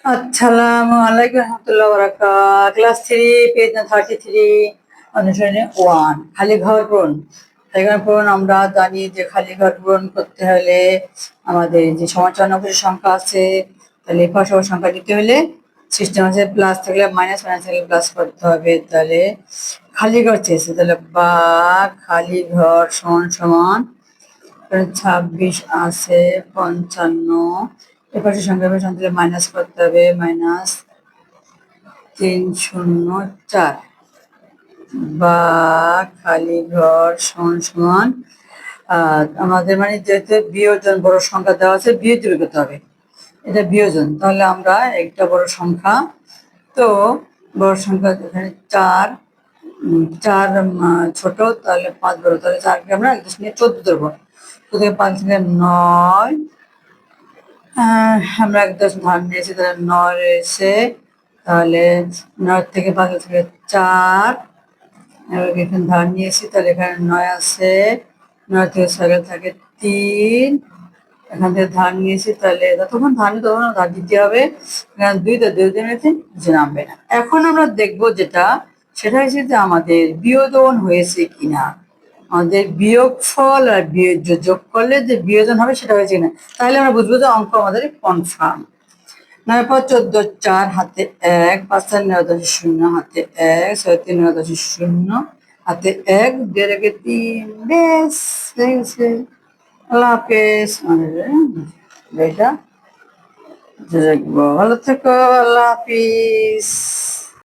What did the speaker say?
আসসালামু আলাইকুম রহমতুল্লাহ বারাকাত। Class 3 page 33 অনুশীলনী 1 খালি ঘর পূরণ। খালি ঘর পূরণ আমরা জানি যে খালি ঘর পূরণ করতে হলে আমাদের যে সমান্তরাল সংখ্যা আছে তাহলে পাশে সংখ্যা দিতে হলে সিস্টেম আছে প্লাস থাকলে মাইনাস, মাইনাস থাকলে প্লাস করতে হবে। তাহলে খালি ঘর চেয়েছে, তাহলে বা খালি ঘর সমান সমান 26 আছে 55, এপাশে সংখ্যা তাহলে মাইনাস করতে হবে, মাইনাস 304 বা খালি ঘর সমান সমান আমাদের মানে যেহেতু বিয়োজন বড় সংখ্যা দেওয়া আছে বিয়োজন করতে হবে, এটা বিয়োজন। তাহলে আমরা একটা বড় সংখ্যা, তো বড় সংখ্যা এখানে 4, 4 ছোট, তাহলে 5 বড়, তাহলে 4কে আমরা 14 ধরবো। তো 5 থেকে 9, আমরা 10 ধার নিয়েছি, তাহলে 9 রয়েছে, তাহলে 9 থেকে 5 থেকে 4, এখানে ধার নিয়েছি, তাহলে এখানে 9 আছে, 9 থেকে 6 থাকে 3, এখান থেকে ধার নিয়েছি, তাহলে যতক্ষণ ধার নিই তখন ধার দিতে হবে। এখানে 2 তো 2 নিয়েছি, নিচে নামবে না। এখন আমরা দেখবো যেটা, সেটা হচ্ছে যে আমাদের বিয়োজন হয়েছে কিনা, আমাদের বিয়োগফল আর যোগ করলে যে বিয়োজন হবে সেটা হয়েছে কিনা, তাহলে আমরা বুঝবো যে অঙ্ক আমাদের কনফার্ম। 9 5 14 4 হাতে 1, 5 4 9 10 0 হাতে 1, 6 3 9 10 0 হাতে 1, 2 রেখে 3, বেশ হয়ে গেছে। আল্লাহ হাফেজ। এটা ভালো থেকো, আল্লাহ হাফিজ।